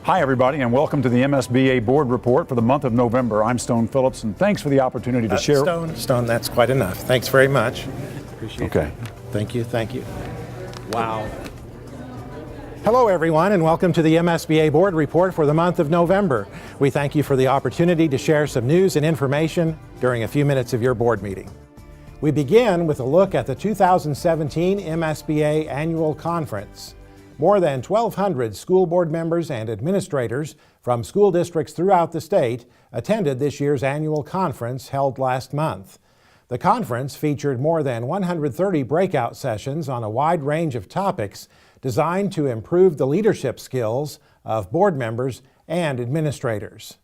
Hi, everybody, and welcome to the MSBA Board Report for the month of November. I'm Stone Phillips, and thanks for the opportunity to share. Stone, that's quite enough. Thanks very much. Appreciate it. Okay. Thank you. Wow. Hello, everyone, and welcome to the MSBA Board Report for the month of November. We thank you for the opportunity to share some news and information during a few minutes of your board meeting. We begin with a look at the 2017 MSBA Annual Conference. More than 1,200 school board members and administrators from school districts throughout the state attended this year's annual conference held last month. The conference featured more than 130 breakout sessions on a wide range of topics designed to improve the leadership skills of board members and administrators.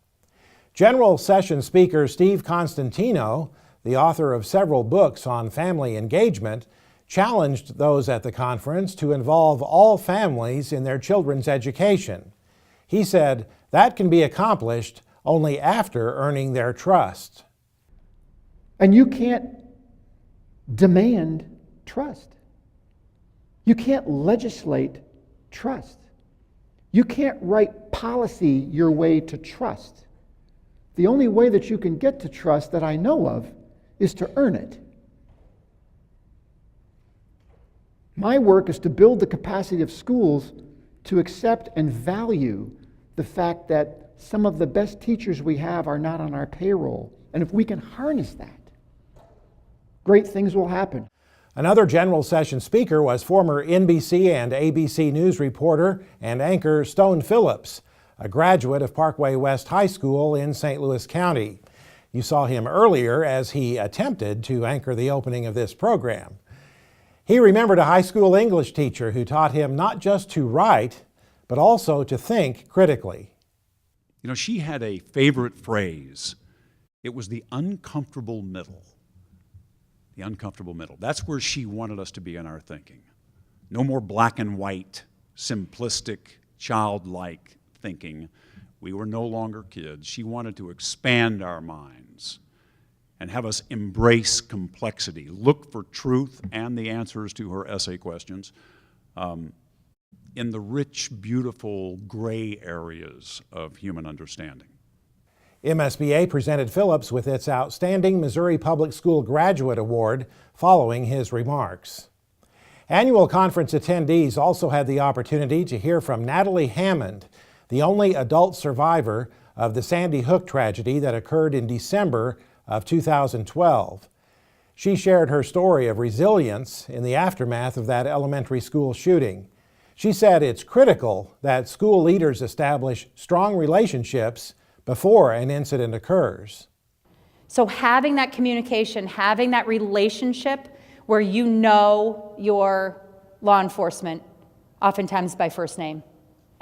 General Session Speaker Steve Constantino, the author of several books on family engagement, challenged those at the conference to involve all families in their children's education. He said that can be accomplished only after earning their trust. And you can't demand trust. You can't legislate trust. You can't write policy your way to trust. The only way that you can get to trust that I know of is to earn it. My work is to build the capacity of schools to accept and value the fact that some of the best teachers we have are not on our payroll. And if we can harness that, great things will happen. Another general session speaker was former NBC and ABC News reporter and anchor Stone Phillips, a graduate of Parkway West High School in St. Louis County. You saw him earlier as he attempted to anchor the opening of this program. He remembered a high school English teacher who taught him not just to write, but also to think critically. You know, she had a favorite phrase. It was the uncomfortable middle. The uncomfortable middle. That's where she wanted us to be in our thinking. No more black and white, simplistic, childlike thinking. We were no longer kids. She wanted to expand our minds and have us embrace complexity, look for truth and the answers to her essay questions in the rich, beautiful, gray areas of human understanding. MSBA presented Phillips with its Outstanding Missouri Public School Graduate Award following his remarks. Annual conference attendees also had the opportunity to hear from Natalie Hammond, the only adult survivor of the Sandy Hook tragedy that occurred in December of 2012. She shared her story of resilience in the aftermath of that elementary school shooting. She said it's critical that school leaders establish strong relationships before an incident occurs. So having that communication, having that relationship where you know your law enforcement, oftentimes by first name,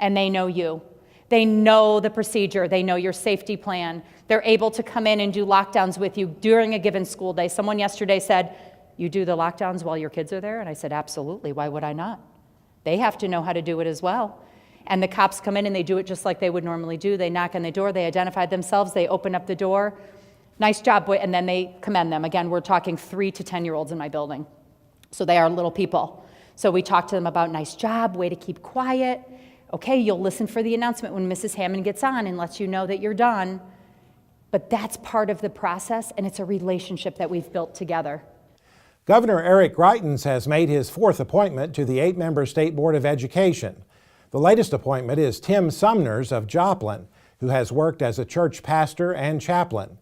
and they know you. They know the procedure, they know your safety plan. They're able to come in and do lockdowns with you during a given school day. Someone yesterday said, "You do the lockdowns while your kids are there?" And I said, "Absolutely, why would I not?" They have to know how to do it as well. And the cops come in and they do it just like they would normally do. They knock on the door, they identify themselves, they open up the door. "Nice job, boy," and then they commend them. Again, we're talking 3 to 10-year-olds in my building. So they are little people. So we talk to them about nice job, way to keep quiet. Okay, you'll listen for the announcement when Mrs. Hammond gets on and lets you know that you're done. But that's part of the process, and it's a relationship that we've built together. Governor Eric Greitens has made his 4th appointment to the 8-member State Board of Education. The latest appointment is Tim Sumners of Joplin, who has worked as a church pastor and chaplain.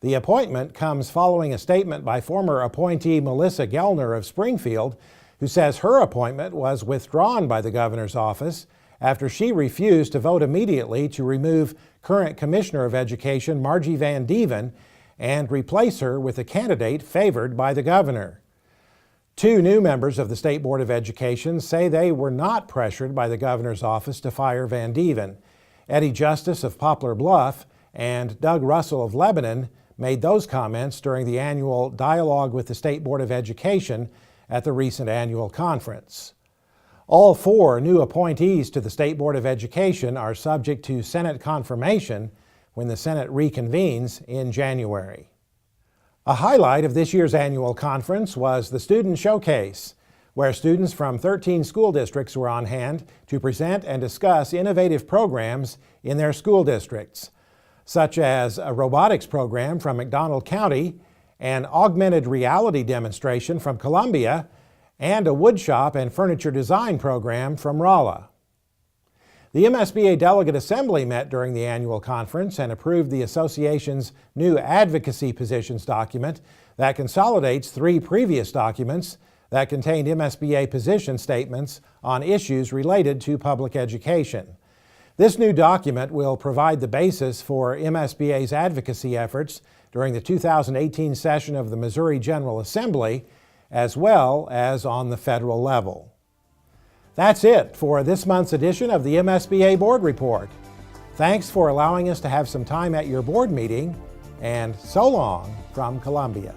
The appointment comes following a statement by former appointee Melissa Gellner of Springfield, who says her appointment was withdrawn by the governor's office after she refused to vote immediately to remove current Commissioner of Education Margie Van Deven and replace her with a candidate favored by the governor. 2 new members of the State Board of Education say they were not pressured by the governor's office to fire Van Deven. Eddie Justice of Poplar Bluff and Doug Russell of Lebanon made those comments during the annual Dialogue with the State Board of Education at the recent annual conference. All 4 new appointees to the State Board of Education are subject to Senate confirmation when the Senate reconvenes in January. A highlight of this year's annual conference was the Student Showcase. where students from 13 school districts were on hand to present and discuss innovative programs in their school districts, such as a robotics program from McDonald County, an augmented reality demonstration from Columbia, and a woodshop and furniture design program from Rolla. The MSBA Delegate Assembly met during the annual conference and approved the association's new Advocacy Positions document that consolidates 3 previous documents that contained MSBA position statements on issues related to public education. This new document will provide the basis for MSBA's advocacy efforts during the 2018 session of the Missouri General Assembly, as well as on the federal level. That's it for this month's edition of the MSBA Board Report. Thanks for allowing us to have some time at your board meeting, and so long from Columbia.